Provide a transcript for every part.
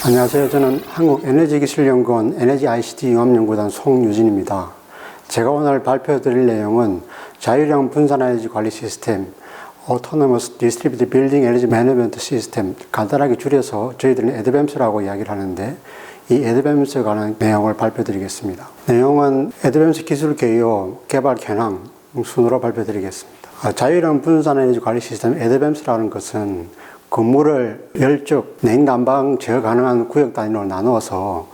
안녕하세요. 저는 한국에너지기술연구원 에너지-ICT 융합연구단 송유진입니다. 제가 오늘 발표드릴 내용은 자율형 분산에너지 관리 시스템, Autonomous Distributed Building Energy Management System, 간단하게 줄여서 저희들은 ADVAMS라고 이야기를 하는데, 이 ADVAMS에 관한 내용을 발표드리겠습니다. 내용은 ADVAMS 기술 개요, 개발 현황 순으로 발표드리겠습니다. 자율형 분산에너지 관리 시스템 ADVAMS라는 것은 건물을 열적, 냉난방 제어 가능한 구역 단위로 나누어서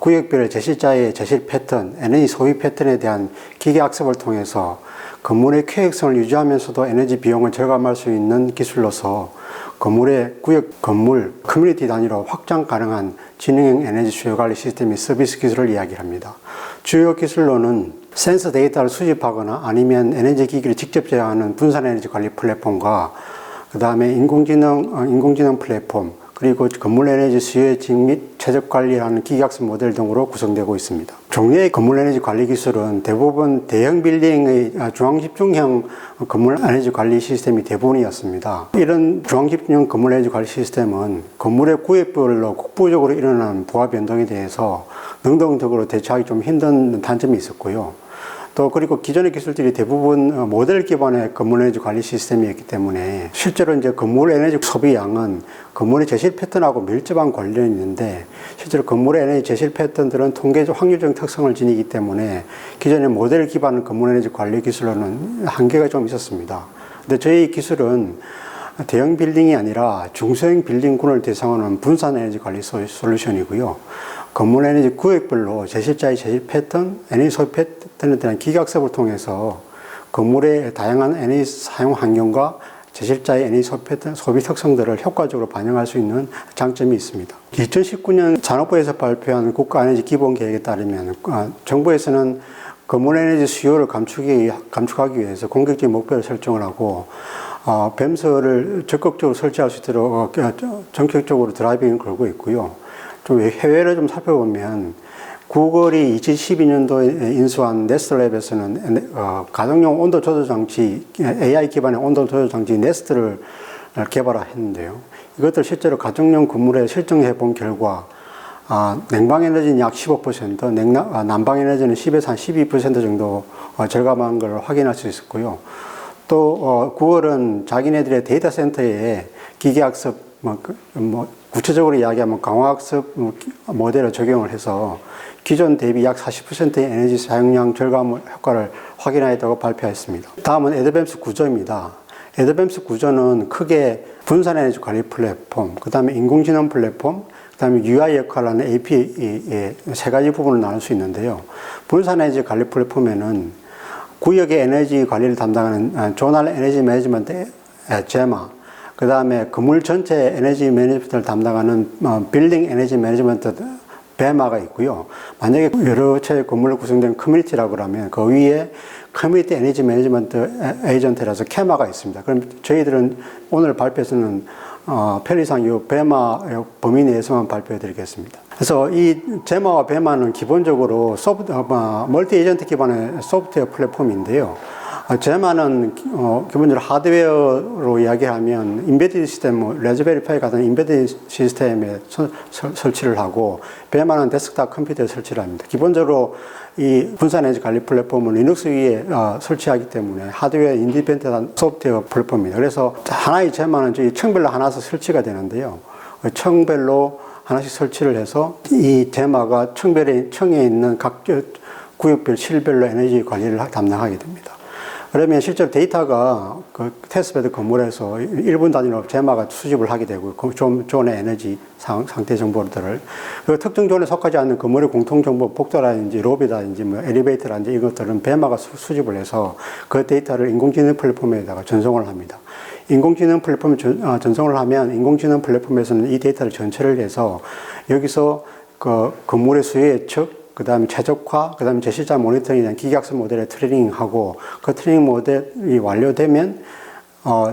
구역별의 제실자의 제실 패턴, 에너지 소비 패턴에 대한 기계 학습을 통해서 건물의 쾌적성을 유지하면서도 에너지 비용을 절감할 수 있는 기술로서 건물의 구역, 건물, 커뮤니티 단위로 확장 가능한 지능형 에너지 수요 관리 시스템의 서비스 기술을 이야기합니다. 주요 기술로는 센서 데이터를 수집하거나 아니면 에너지 기기를 직접 제어하는 분산 에너지 관리 플랫폼과 그 다음에 인공지능 플랫폼, 그리고 건물 에너지 수요 직 및 최적 관리하는 기계학습 모델 등으로 구성되고 있습니다. 종류의 건물 에너지 관리 기술은 대부분 대형 빌딩의 중앙집중형 건물 에너지 관리 시스템이 대부분이었습니다. 이런 중앙집중형 건물 에너지 관리 시스템은 건물의 구역별로 국부적으로 일어나는 부하 변동에 대해서 능동적으로 대처하기 좀 힘든 단점이 있었고요. 또 그리고 기존의 기술들이 대부분 모델 기반의 건물 에너지 관리 시스템이었기 때문에 실제로 이제 건물 에너지 소비 양은 건물의 제실 패턴하고 밀접한 관련이 있는데, 실제로 건물의 에너지 제실 패턴들은 통계적 확률적 특성을 지니기 때문에 기존의 모델 기반 건물 에너지 관리 기술로는 한계가 좀 있었습니다. 근데 저희 기술은 대형 빌딩이 아니라 중소형 빌딩군을 대상으로 하는 분산 에너지 관리 솔루션이고요. 건물 에너지 구역별로 제실자의 제실 패턴, 에너지 소비 패턴에 대한 기계학습을 통해서 건물의 다양한 에너지 사용 환경과 제실자의 에너지 소비 특성들을 효과적으로 반영할 수 있는 장점이 있습니다. 2019년 산업부에서 발표한 국가에너지 기본계획에 따르면 정부에서는 건물 에너지 수요를 감축하기 위해서 공격적인 목표를 설정을 하고 뱀스를 적극적으로 설치할 수 있도록 전격적으로 드라이빙을 걸고 있고요. 좀 해외를 좀 살펴보면 구글이 2012년도에 인수한 네스트랩에서는 가정용 온도 조절 장치, AI 기반의 온도 조절 장치 네스트를 개발했는데요. 이것들 실제로 가정용 건물에 실증해 본 결과 냉방 에너지는 약 15%, 난방 에너지는 10에서 한 12% 정도 절감한 걸 확인할 수 있었고요. 또 구글은 자기네들의 데이터 센터에 기계학습, 구체적으로 이야기하면 강화학습 모델을 적용을 해서 기존 대비 약 40%의 에너지 사용량 절감 효과를 확인하였다고 발표했습니다. 다음은 ADVAMS 구조입니다. ADVAMS 구조는 크게 분산 에너지 관리 플랫폼, 그 다음에 인공지능 플랫폼, 그 다음에 UI 역할을 하는 AP의 세 가지 부분을 나눌 수 있는데요. 분산 에너지 관리 플랫폼에는 구역의 에너지 관리를 담당하는 조널 에너지 매니지먼트 제마, 그 다음에 건물 전체 에너지 매니지먼트를 담당하는 빌딩 에너지 매니지먼트 베마가 있고요. 만약에 여러 채 건물로 구성된 커뮤니티라고 그러면 그 위에 커뮤니티 에너지 매니지먼트 에이전트라서 케마가 있습니다. 그럼 저희들은 오늘 발표에서는 편의상 이 베마 범위 내에서만 발표해 드리겠습니다. 그래서 이 제마와 베마는 기본적으로 멀티 에이전트 기반의 소프트웨어 플랫폼인데요. 제마는 기본적으로 하드웨어로 이야기하면 인베디드 시스템, 레즈베리파이 같은 인베디드 시스템에 설치를 하고, 베마는 데스크탑 컴퓨터에 설치를 합니다. 기본적으로 이 분산 에너지 관리 플랫폼은 리눅스 위에 설치하기 때문에 하드웨어 인디펜던트 소프트웨어 플랫폼입니다. 그래서 하나의 제마는 저희 층별로 하나씩 설치가 되는데요. 층별로 하나씩 설치를 해서 이 제마가 층에 있는 각 구역별 실별로 에너지 관리를 담당하게 됩니다. 그러면 실제로 데이터가 그 테스트베드 건물에서 1분 단위로 제마가 수집을 하게 되고, 존의 에너지 상태 정보들을, 그 특정 존에 속하지 않는 건물의 공통 정보, 복도라든지 로비라든지 엘리베이터라든지 이것들은 베마가 수집을 해서 그 데이터를 인공지능 플랫폼에다가 전송을 합니다. 인공지능 플랫폼에 전송을 하면 인공지능 플랫폼에서는 이 데이터를 전체를 해서 여기서 그 건물의 수요 예측, 그 다음에 최적화, 그 다음에 제실자 모니터링에 대한 기계학습 모델을 트레이닝하고, 그 트레이닝 모델이 완료되면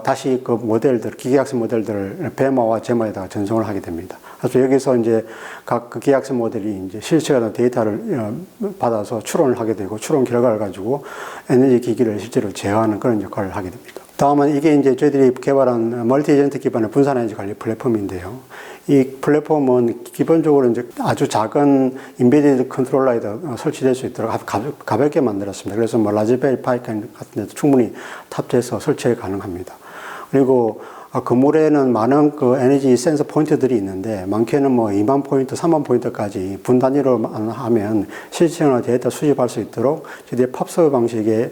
다시 그 모델들, 기계학습 모델들을 베마와 제마에다가 전송을 하게 됩니다. 그래서 여기서 이제 각 그 기계학습 모델이 이제 실시간 데이터를 받아서 추론을 하게 되고, 추론 결과를 가지고 에너지 기기를 실제로 제어하는 그런 역할을 하게 됩니다. 다음은 이게 이제 저희들이 개발한 멀티 에이전트 기반의 분산 에너지 관리 플랫폼인데요. 이 플랫폼은 기본적으로 이제 아주 작은 인베디드 컨트롤러에 설치될 수 있도록 가볍게 만들었습니다. 그래서 뭐 라즈베리 파이 같은 데도 충분히 탑재해서 설치 가능합니다. 그리고 건물에는 많은 그 에너지 센서 포인트들이 있는데 많게는 뭐 2만 포인트, 3만 포인트까지 분 단위로 하면 실시간으로 데이터 수집할 수 있도록 저희들이 팝서 방식의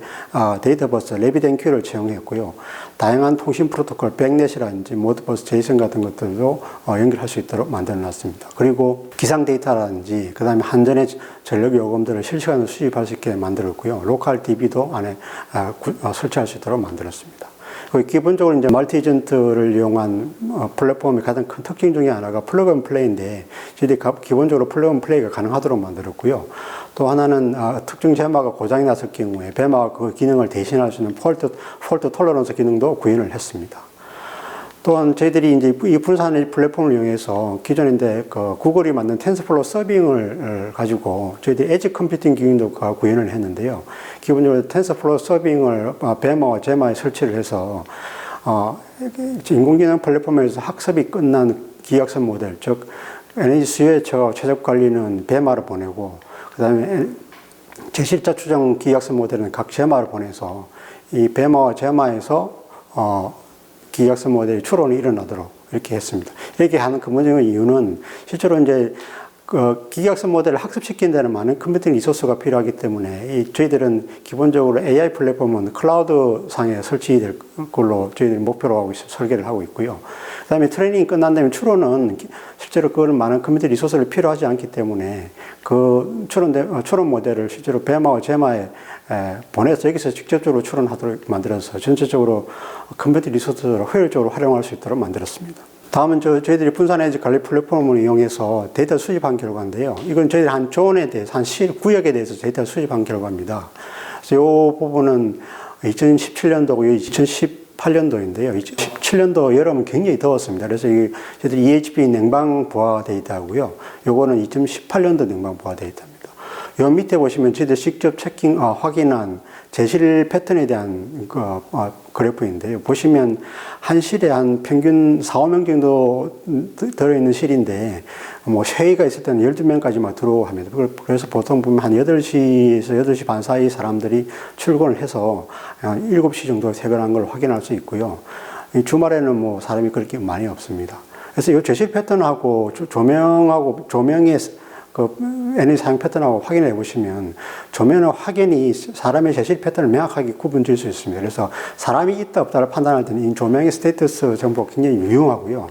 데이터 버스 레비덴큐를 채용했고요. 다양한 통신 프로토콜, 백넷이라든지 모드버스 제이슨 같은 것들도 연결할 수 있도록 만들어 놨습니다. 그리고 기상 데이터라든지 그 다음에 한전의 전력 요금들을 실시간으로 수집할 수 있게 만들었고요. 로컬 DB도 안에 설치할 수 있도록 만들었습니다. 기본적으로 이제 멀티 에이전트를 이용한 플랫폼의 가장 큰 특징 중에 하나가 플러그 앤 플레이인데, 저희들이 기본적으로 플러그 앤 플레이가 가능하도록 만들었고요. 또 하나는 특정 제마가 고장이 났을 경우에 배마가 그 기능을 대신할 수 있는 폴트 톨러런스 기능도 구현을 했습니다. 또한 저희들이 이제 이 분산 플랫폼을 이용해서 기존인데 그 구글이 만든 텐서플로우 서빙을 가지고 저희들이 에지 컴퓨팅 기능도 구현을 했는데요. 기본적으로 텐서플로우 서빙을 배마와 제마에 설치를 해서 인공지능 플랫폼에서 학습이 끝난 기약선 모델, 즉 에너지 수요의 최적 관리는 배마로 보내고, 그 다음에 제실자 추정 기약선 모델은 각 제마를 보내서 이 배마와 제마에서 기약선 모델의 추론이 일어나도록 이렇게 했습니다. 이렇게 하는 근본적인 이유는 실제로 이제 그 기계학습 모델을 학습시키는 데는 많은 컴퓨팅 리소스가 필요하기 때문에 저희들은 기본적으로 AI 플랫폼은 클라우드 상에 설치될 걸로 저희들이 목표로 하고 설계를 하고 있고요. 그 다음에 트레이닝이 끝난 다음에 추론은 실제로 그걸 많은 컴퓨터 리소스를 필요하지 않기 때문에 그 추론 모델을 실제로 배마와 제마에 보내서 여기서 직접적으로 추론하도록 만들어서 전체적으로 컴퓨터 리소스를 효율적으로 활용할 수 있도록 만들었습니다. 다음은 저희들이 분산 에너지 관리 플랫폼을 이용해서 데이터 수집한 결과인데요. 이건 저희들이 한 존에 대해서, 한 구역에 대해서 데이터 수집한 결과입니다. 그래서 이 부분은 2017년도고요. 2018년도인데요. 2017년도 여름은 굉장히 더웠습니다. 그래서 저희들이 EHP 냉방 부하 데이터고요. 요거는 2018년도 냉방 부하 데이터입니다. 요 밑에 보시면 저희들 직접 확인한 제실 패턴에 대한 그래프인데요. 보시면 한 실에 한 평균 4, 5명 정도 들어있는 실인데, 뭐 회의가 있을 때는 12명까지만 들어오고 합니다. 그래서 보통 보면 한 8시에서 8시 반 사이 사람들이 출근을 해서 한 7시 정도에 퇴근한 걸 확인할 수 있고요. 주말에는 뭐 사람이 그렇게 많이 없습니다. 그래서 이 제실 패턴하고 조명의 그 에너지 사용 패턴하고 확인해 보시면 조명의 확인이 사람의 제실 패턴을 명확하게 구분 지을 수 있습니다. 그래서 사람이 있다 없다를 판단할 때는 이 조명의 스테이터스 정보가 굉장히 유용하고요.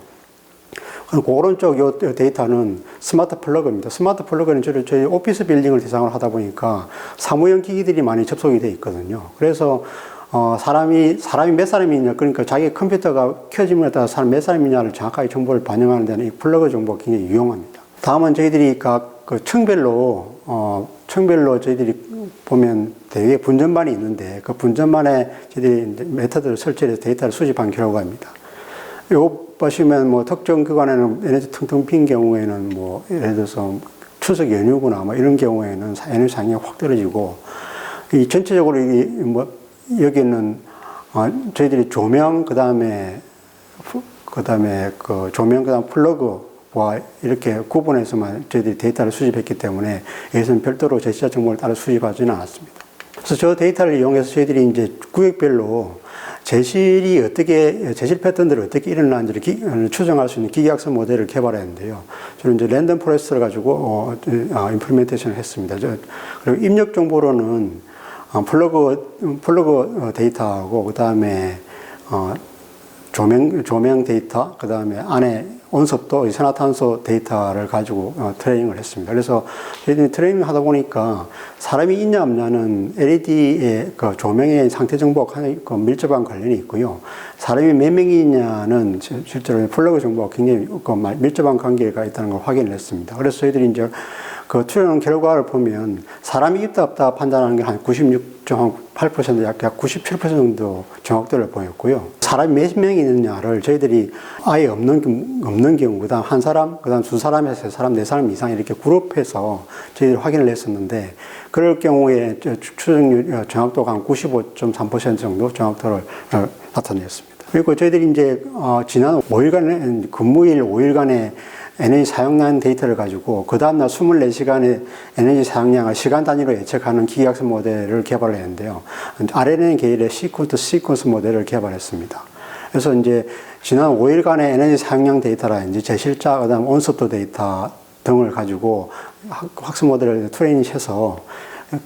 그리고 오른쪽 이 데이터는 스마트 플러그입니다. 스마트 플러그는 저희 오피스 빌딩을 대상으로 하다 보니까 사무용 기기들이 많이 접속이 되어 있거든요. 그래서 사람이 몇 사람이냐, 그러니까 자기 컴퓨터가 켜짐에 따라 사람 몇 사람이냐를 정확하게 정보를 반영하는 데는 이 플러그 정보가 굉장히 유용합니다. 다음은 저희들이 각 그 층별로 저희들이 보면 대개 분전반이 있는데 그 분전반에 저희들이 메터드를 설치해서 데이터를 수집한 결과입니다. 요 보시면 뭐 특정 기관에는 에너지 텅텅 빈 경우에는 뭐 예를 들어서 추석 연휴구나 뭐 이런 경우에는 에너지 사용이 확 떨어지고, 이 전체적으로 여기는 저희들이 조명 그다음에 그 조명 그다음 플러그와 이렇게 구분해서만 저희들이 데이터를 수집했기 때문에 여기서는 별도로 제시자 정보를 따로 수집하지는 않았습니다. 그래서 저 데이터를 이용해서 저희들이 이제 구역별로 제실 패턴들이 어떻게 일어나는지를 추정할 수 있는 기계학습 모델을 개발했는데요. 저는 이제 랜덤 포레스트를 가지고 임플리멘테이션을 했습니다. 그리고 입력 정보로는 플러그 데이터하고 그다음에 조명 데이터, 그다음에 안에 온습도, 이산화탄소 데이터를 가지고 트레이닝을 했습니다. 그래서 저희들이 트레이닝을 하다 보니까 사람이 있냐 없냐는 LED의 그 조명의 상태 정보와 밀접한 관련이 있고요. 사람이 몇 명이 있냐는 실제로 플러그 정보와 굉장히 밀접한 관계가 있다는 걸 확인을 했습니다. 그래서 저희들이 이제 그 투영 결과를 보면 사람이 있다 없다 판단하는 게 한 96.8% 약 97% 정도 정확도를 보였고요. 사람이 몇 명이 있느냐를 저희들이 아예 없는 경우, 그다음 한 사람, 그다음 두 사람에서 세 사람, 네 사람 이상 이렇게 그룹해서 저희들이 확인을 했었는데, 그럴 경우에 추정률 정확도가 한 95.3% 정도 정확도를 나타냈습니다. 그리고 저희들이 이제 지난 5일간의 근무일 5일간의 에너지 사용량 데이터를 가지고 그 다음날 24시간의 에너지 사용량을 시간 단위로 예측하는 기계학습 모델을 개발했는데요. RNN 계열의 시퀀스 모델을 개발했습니다. 그래서 이제 지난 5일간의 에너지 사용량 데이터라든지 제실자, 그 다음 온습도 데이터 등을 가지고 학습 모델을 트레이닝해서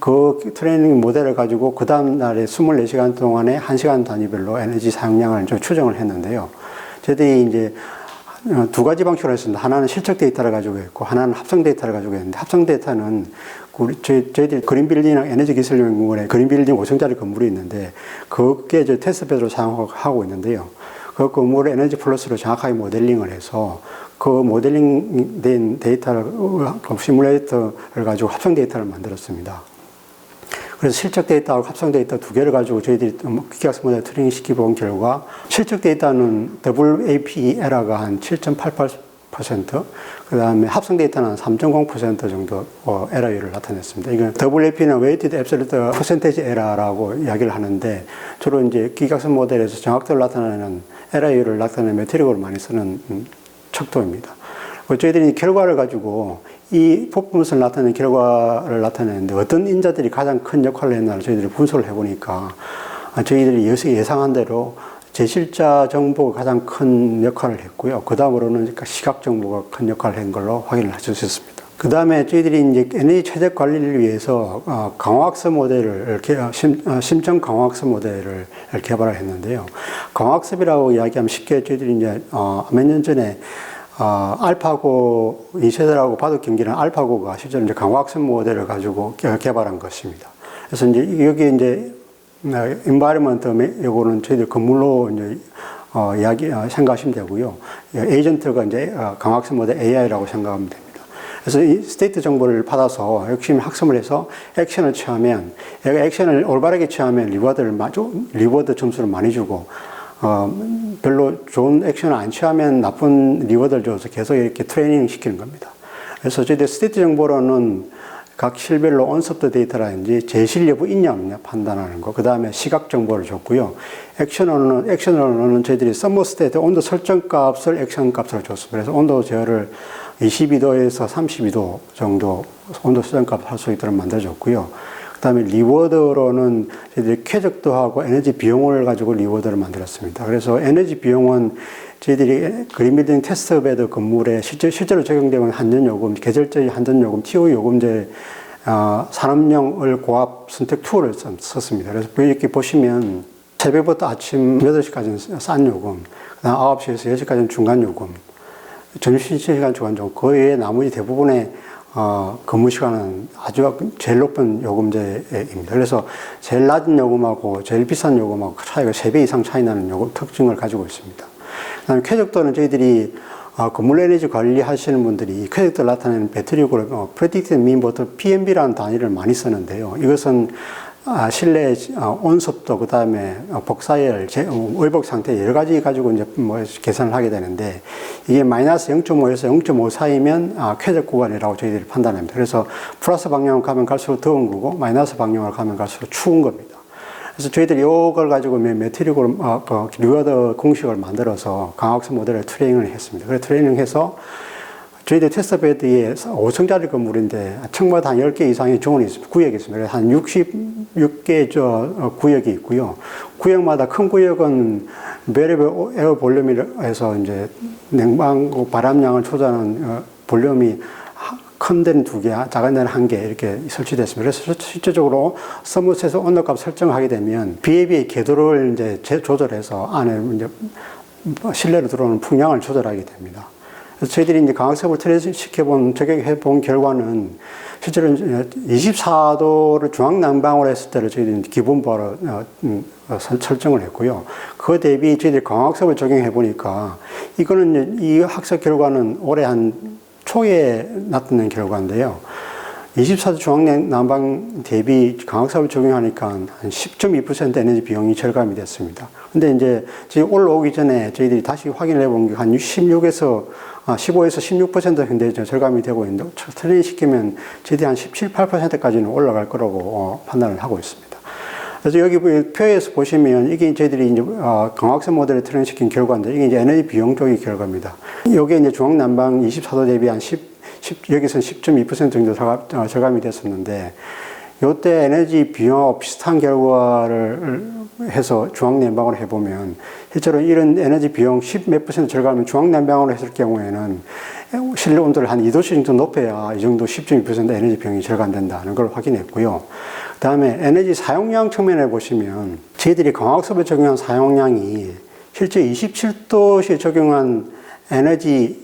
그 트레이닝 모델을 가지고 그 다음날에 24시간 동안에 1시간 단위별로 에너지 사용량을 좀 추정을 했는데요. 저희들이 이제 두 가지 방식으로 했습니다. 하나는 실적 데이터를 가지고 있고, 하나는 합성 데이터를 가지고 있는데, 합성 데이터는 저희들이 그린빌딩이나 에너지기술연구원에 그린빌딩 5층짜리 건물이 있는데, 그게 테스트베드로 사용하고 있는데요. 그 건물을 에너지 플러스로 정확하게 모델링을 해서 그 모델링 된 데이터를, 시뮬레이터를 가지고 합성 데이터를 만들었습니다. 그래서 실적 데이터하고 합성 데이터 두 개를 가지고 저희들이 기계학습 모델 트레이닝 시켜본 결과, 실적 데이터는 WAPE 에러가 한 7.88%, 그 다음에 합성 데이터는 한 3.0% 정도 에러율을 나타냈습니다. 이건 WAP는 Weighted Absolute Percentage Error라고 이야기를 하는데, 주로 이제 기계학습 모델에서 정확도를 나타내는 에러율을 나타내는 매트릭으로 많이 쓰는 척도입니다. 저희들이 결과를 가지고 이 퍼포먼스를 나타내는 결과를 나타내는데 어떤 인자들이 가장 큰 역할을 했나를 저희들이 분석을 해보니까, 저희들이 예상한 대로 제실자 정보가 가장 큰 역할을 했고요. 그 다음으로는 시각 정보가 큰 역할을 한 걸로 확인을 하실 수 있습니다. 그 다음에 저희들이 이제 에너지 최적 관리를 위해서 강화학습 모델을, 심층 강화학습 모델을 개발을 했는데요. 강화학습이라고 이야기하면 쉽게 저희들이 이제 몇 년 전에 알파고, 인쇄들하고 바둑 경기는 알파고가 실제로 이제 강화학습 모델을 가지고 개발한 것입니다. 그래서 이제 여기 이제 environment 요거는 저희들 건물로 이제 생각하시면 되고요. 에이전트가 이제 강화학습 모델 AI라고 생각하면 됩니다. 그래서 이 스테이트 정보를 받아서 열심히 학습을 해서 액션을 취하면, 얘가 액션을 올바르게 취하면 리워드 점수를 많이 주고, 별로 좋은 액션을 안 취하면 나쁜 리워드를 줘서 계속 이렇게 트레이닝 시키는 겁니다. 그래서 저희들 스테이트 정보로는 각 실별로 온섭도 데이터라든지 제실 여부 있냐 없냐 판단하는 거, 그 다음에 시각 정보를 줬고요. 액션으로는 저희들이 서머스테이트 온도 설정 값을 액션 값으로 줬습니다. 그래서 온도 제어를 22도에서 32도 정도 온도 설정 값 할 수 있도록 만들어줬고요. 그 다음에 리워드로는 저희들이 쾌적도 하고 에너지 비용을 가지고 리워드를 만들었습니다. 그래서 에너지 비용은 저희들이 그린빌딩 테스트베드 건물에 실제로 적용되는 한전요금, 계절적 한전요금, TO 요금제, 산업용을 고압 선택 툴을 썼습니다. 그래서 이렇게 보시면 새벽부터 아침 8시까지는 싼 요금, 그 다음 9시에서 10시까지는 중간 요금, 점심시간 중간 요금, 그 외에 나머지 대부분의 근무 시간은 아주 제일 높은 요금제입니다. 그래서 제일 낮은 요금하고 제일 비싼 요금하고 차이가 3배 이상 차이 나는 요금 특징을 가지고 있습니다. 그 다음에 쾌적도는 저희들이 건물 에너지 관리하시는 분들이 쾌적도를 나타내는 배터리고를 Predicted Mean Bottle PMB라는 단위를 많이 쓰는데요. 이것은 실내 온습도, 그 다음에 복사열, 월복 상태 여러 가지 가지고 이제 계산을 하게 되는데, 이게 마이너스 0.5에서 0.5 사이면 쾌적 구간이라고 저희들이 판단합니다. 그래서 플러스 방향으로 가면 갈수록 더운 거고, 마이너스 방향으로 가면 갈수록 추운 겁니다. 그래서 저희들이 이걸 가지고 매트릭으로 리워드 공식을 만들어서 강학습 모델을 트레이닝을 했습니다. 그래서 트레이닝해서 저희들 테스트베드에 5층짜리 건물인데 층마다 한 10개 이상의 존이 있습니다. 구역이 있습니다. 그래서 한 66개 구역이 있고요. 구역마다 큰 구역은 베리블 에어 볼륨이라서 이제 냉방고 바람량을 조절하는 볼륨이 큰 데는 2개, 작은 데는 1개 이렇게 설치됐습니다. 그래서 실질적으로 서머셋에서 온도값 설정하게 되면 BAB의 궤도를 이제 조절해서 안에 이제 실내로 들어오는 풍량을 조절하게 됩니다. 그래서 저희들이 이제 강학습을 적용해본 결과는 실제로 24도를 중앙난방으로 했을 때를 저희들이 기본보로 설정을 했고요. 그 대비 저희들이 강학습을 적용해보니까 이거는 이 학습 결과는 올해 한 초에 나타낸 결과인데요. 24도 중앙난방 대비 강학사업을 적용하니까 한 10.2% 에너지 비용이 절감이 됐습니다. 근데 이제 지금 올라오기 전에 저희들이 다시 확인을 해본 게 한 15에서 16% 현재 절감이 되고 있는데, 트레이닝 시키면 저희들이 한 17, 8%까지는 올라갈 거라고 판단을 하고 있습니다. 그래서 여기 표에서 보시면 이게 저희들이 이제 강학사 모델을 트레이닝 시킨 결과인데, 이게 이제 에너지 비용 쪽의 결과입니다. 이게 이제 중앙난방 24도 대비 한 여기서는 10.2% 정도 절감이 됐었는데, 이때 에너지 비용하고 비슷한 결과를 해서 중앙난방으로 해보면, 실제로 이런 에너지 비용 10 몇 % 절감을 중앙난방으로 했을 경우에는 실내 온도를 한 2도씨 정도 높여야 이 정도 10.2% 에너지 비용이 절감된다는 걸 확인했고요. 그 다음에 에너지 사용량 측면에 보시면, 저희들이 광학섭에 적용한 사용량이 실제 27도시에 적용한 에너지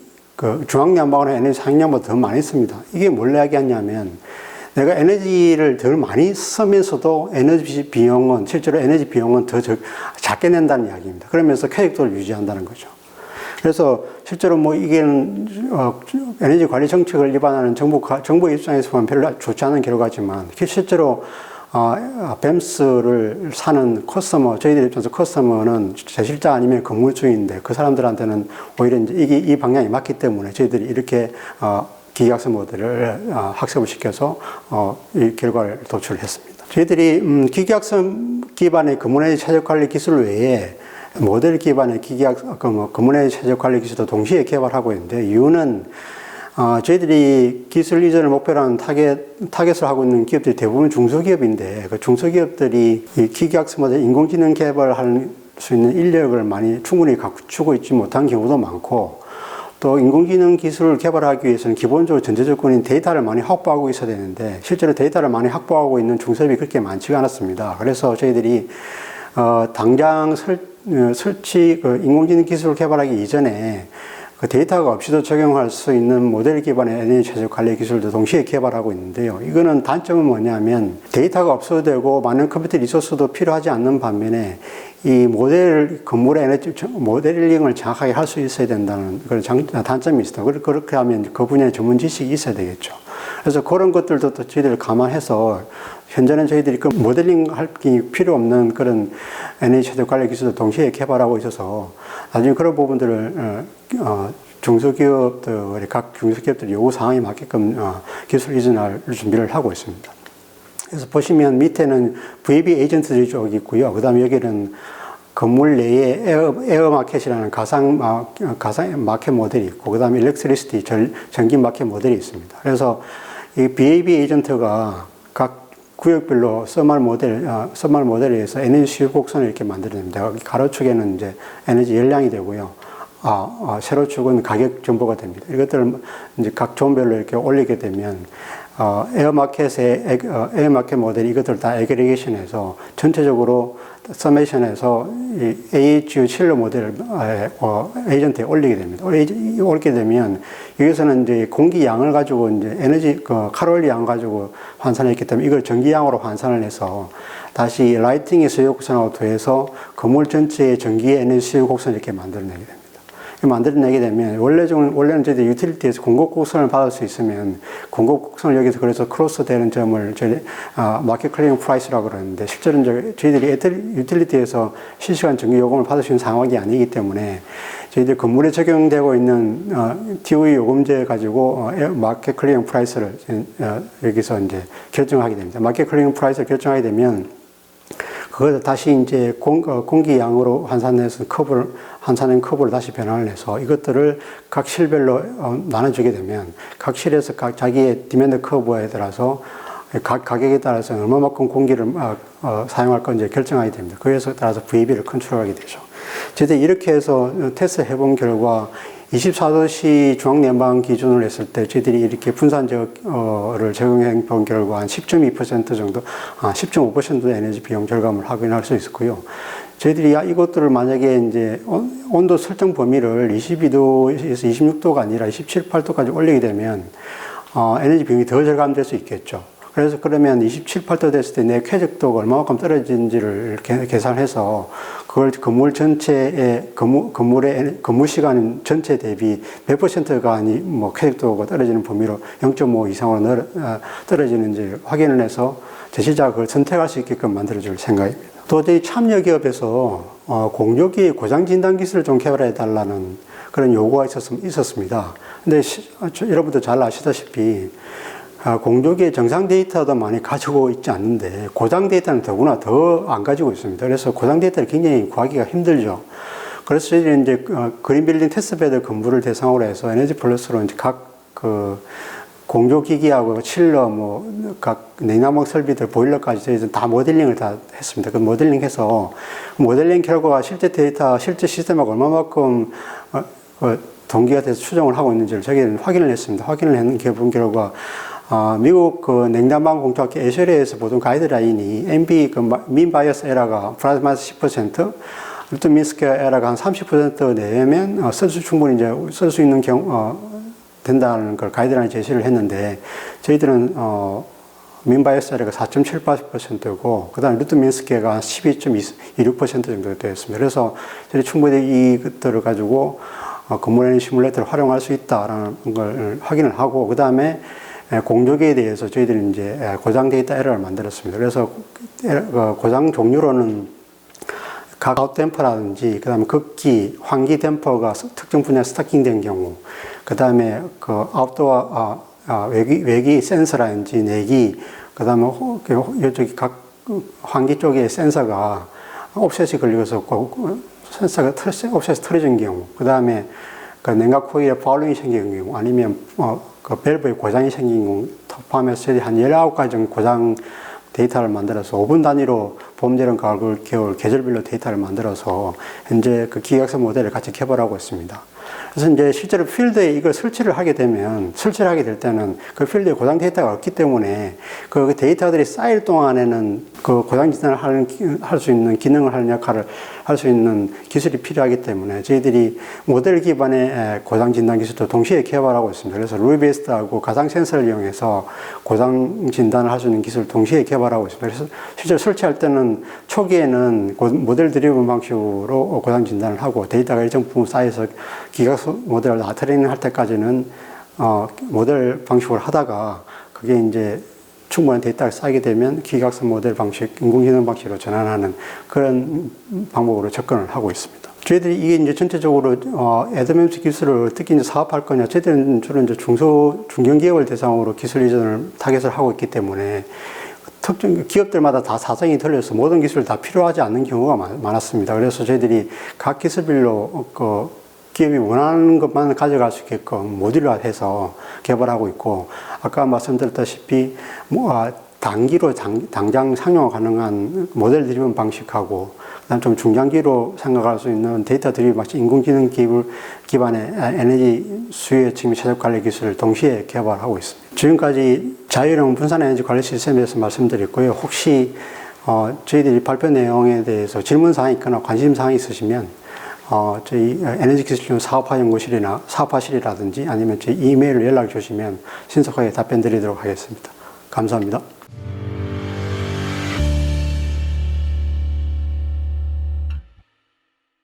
중앙난방으로 에너지 사용량보다 더 많이 씁니다. 이게 뭘 이야기하냐면, 내가 에너지를 덜 많이 쓰면서도 실제로 에너지 비용은 더 작게 낸다는 이야기입니다. 그러면서 쾌적도를 유지한다는 거죠. 그래서 실제로 이게 에너지 관리 정책을 위반하는 정부 입장에서 보면 별로 좋지 않은 결과지만, 실제로 뱀스를 사는 저희들 입장에서 커스터머는 제실자 아니면 건물주인데, 그 사람들한테는 오히려 이제 이 방향이 맞기 때문에 저희들이 이렇게 기계학습 모델을 학습을 시켜서 이 결과를 도출했습니다. 저희들이 기계학습 기반의 근무에너지 최적관리 기술 외에 모델 기반의 근무에너지 최적관리 기술도 동시에 개발하고 있는데, 이유는 저희들이 기술 이전을 목표로 하는 타겟을 하고 있는 기업들이 대부분 중소기업인데, 그 중소기업들이 이 기계학습 모델 인공지능 개발할 수 있는 인력을 충분히 갖추고 있지 못한 경우도 많고, 또 인공지능 기술을 개발하기 위해서는 기본적으로 전제 조건인 데이터를 많이 확보하고 있어야 되는데, 실제로 데이터를 많이 확보하고 있는 중소기업이 그렇게 많지가 않았습니다. 그래서 저희들이 당장 인공지능 기술을 개발하기 이전에 그 데이터가 없이도 적용할 수 있는 모델 기반의 에너지 최적 관리 기술도 동시에 개발하고 있는데요. 이거는 단점은 뭐냐면, 데이터가 없어도 되고 많은 컴퓨터 리소스도 필요하지 않는 반면에, 이 건물의 모델링을 정확하게 할 수 있어야 된다는 그런 단점이 있어요. 그렇게 하면 그 분야의 전문 지식이 있어야 되겠죠. 그래서 그런 것들도 또 저희들 감안해서, 현재는 저희들이 그 모델링 할 필요 없는 그런 에너지 최적 관리 기술도 동시에 개발하고 있어서, 나중에 그런 부분들을 각 중소기업들의 요구 사항에 맞게끔 기술 이전할 준비를 하고 있습니다. 그래서 보시면 밑에는 VB 에이전트들이 쭉 있고요. 그 다음에 여기는 건물 내에 에어 마켓이라는 가상 마켓 모델이 있고, 그 다음에 일렉트리시티 전기 마켓 모델이 있습니다. 그래서 이 VAB 에이전트가 각 구역별로 서멀 모델에 의해서 에너지 수요 곡선을 이렇게 만들어냅니다. 가로축에는 이제 에너지 열량이 되고요. 세로축은 가격 정보가 됩니다. 이것들을 이제 각 존별로 이렇게 올리게 되면, 에어마켓 모델이 이것들 다 애그리게이션해서 전체적으로 서메이션해서 이 AHU 칠러 모델을 에이전트에 올리게 됩니다. 올리게 되면, 여기서는 이제 공기 양을 가지고 이제 칼로리 양 가지고 환산했기 때문에 이걸 전기양으로 환산을 해서 다시 라이팅의 수요 곡선하고 더해서 건물 전체의 전기의 에너지 수요 곡선을 이렇게 만들어내게 됩니다. 만들어내게 되면, 원래는 저희들 유틸리티에서 공급 곡선을 받을 수 있으면, 공급 곡선을 여기서 그래서 크로스 되는 점을 마켓 클리어링 프라이스라고 그러는데, 실제로는 저희들이 유틸리티에서 실시간 전기 요금을 받을 수 있는 상황이 아니기 때문에, 저희들 건물에 적용되고 있는 TOE 요금제 가지고 마켓 클리어링 프라이스를 여기서 이제 결정하게 됩니다. 마켓 클리어링 프라이스를 결정하게 되면, 그걸 다시 이제 공기 양으로 환산해서 환산된 커브를 다시 변환을 해서 이것들을 각 실별로 나눠주게 되면, 각 실에서 각 자기의 디맨드 커브에 따라서 각 가격에 따라서 얼마만큼 공기를 사용할 건지 결정하게 됩니다. 그래서 따라서 VAB를 컨트롤하게 되죠. 저희들이 이렇게 해서 테스트 해본 결과, 24도시 중앙난방 기준으로 했을 때 저희들이 이렇게 분산적을 적용해 본 결과 한 10.2% 정도, 10.5% 에너지 비용 절감을 확인할 수 있었고요. 저희들이 이것들을 만약에 이제 온도 설정 범위를 22도에서 26도가 아니라 27, 8도까지 올리게 되면 에너지 비용이 더 절감될 수 있겠죠. 그래서 그러면 27, 8도 됐을 때 내 쾌적도가 얼마만큼 떨어지는지를 계산해서 그걸 건물 전체의 근무 시간 전체 대비 몇 %가 뭐 쾌적도가 떨어지는 범위로 0.5 이상으로 떨어지는지 확인을 해서 제시자가 그걸 선택할 수 있게끔 만들어줄 생각입니다. 또 저희 참여기업에서 공조기 고장 진단 기술을 좀 개발해 달라는 그런 요구가 있었습니다. 근데 여러분도 잘 아시다시피 공조기의 정상 데이터도 많이 가지고 있지 않는데 고장 데이터는 더구나 더 안 가지고 있습니다. 그래서 고장 데이터를 굉장히 구하기가 힘들죠. 그래서 저희들이 이제 그린빌딩 테스트베드 건물을 대상으로 해서 에너지 플러스로 이제 각 공조기기하고 칠러 각 냉난방 설비들 보일러까지 저희들 다 모델링을 다 했습니다. 그 모델링해서 모델링 결과가 실제 데이터, 실제 시스템하고 얼마만큼 동기가 돼서 추정을 하고 있는지를 저희는 확인을 했습니다. 확인을 한 결과 미국 냉난방 공조학회 에셔리에서 보던 가이드라인이 MB 민 바이어스 에러가 플러스 마이너스 10%, 루튼 민 스퀘어 에러가 한 30% 내면 충분히 이제 쓸 수 있는 된다는 걸 가이드라인 제시를 했는데 저희들은 민 바이어스 에러가 4.78%고 그다음 루튼 민 스퀘어가 12.26% 정도 되었습니다. 그래서 저희 충분히 이것들을 가지고 건물 에너지 시뮬레이터를 활용할 수 있다라는 걸 확인을 하고 그다음에 공조기에 대해서 저희들이 이제 고장 데이터 에러를 만들었습니다. 그래서 고장 종류로는 각 아웃 댐퍼라든지, 그 다음에 극기, 환기 댐퍼가 특정 분야에 스타킹된 경우, 그 다음에 아웃도어, 외기 센서라든지 내기, 그 다음에 이쪽이 각 환기 쪽에 센서가 옵셋이 걸려서 센서가 옵셋이 틀어진 경우, 그 다음에 냉각 코일에 파울링이 생기는 경우, 아니면 밸브에 고장이 생긴 경우 포함해서 한 19가지 정도 고장 데이터를 만들어서 5분 단위로 봄, 여름, 가을, 겨울 계절별로 데이터를 만들어서 현재 그 기계학습 모델을 같이 개발하고 있습니다. 그래서 이제 실제로 필드에 이걸 설치를 하게 될 때는 그 필드에 고장 데이터가 없기 때문에 그 데이터들이 쌓일 동안에는 그 고장 진단을 할 수 있는 기능을 하는 역할을 할 수 있는 기술이 필요하기 때문에 저희들이 모델 기반의 고장 진단 기술도 동시에 개발하고 있습니다. 그래서 루이베이스트하고 가상 센서를 이용해서 고장 진단을 할 수 있는 기술을 동시에 개발하고 있습니다. 그래서 실제로 설치할 때는 초기에는 모델 드리븐 방식으로 고장 진단을 하고 데이터가 일정 부분 쌓여서 기계학습 모델을 다 트레이닝 할 때까지는 모델 방식으로 하다가 그게 이제 충분한 데이터가 쌓이게 되면 기계학습 모델 방식, 인공지능 방식으로 전환하는 그런 방법으로 접근을 하고 있습니다. 저희들이 이게 이제 전체적으로 애드맨스 기술을 어떻게 이제 사업할 거냐, 저희들은 주로 이제 중견기업을 대상으로 기술 이전을 타겟을 하고 있기 때문에 특정 기업들마다 다 사정이 틀려서 모든 기술을 다 필요하지 않는 경우가 많았습니다. 그래서 저희들이 각 기술별로 기업이 원하는 것만 가져갈 수 있게끔 모듈화해서 개발하고 있고, 아까 말씀드렸다시피 단기로 당장 상용화 가능한 모델 드리븐 방식하고, 그다음 좀 중장기로 생각할 수 있는 데이터 드리븐 방식, 인공지능 기반의 에너지 수요 측면 최적 관리 기술을 동시에 개발하고 있습니다. 지금까지 자율형 분산 에너지 관리 시스템에 대해서 말씀드렸고요. 혹시 저희들이 발표 내용에 대해서 질문 사항이 있거나 관심 사항이 있으시면 저희 에너지기술연구원 사업화실이라든지 아니면 저희 이메일로 연락 주시면 신속하게 답변 드리도록 하겠습니다. 감사합니다.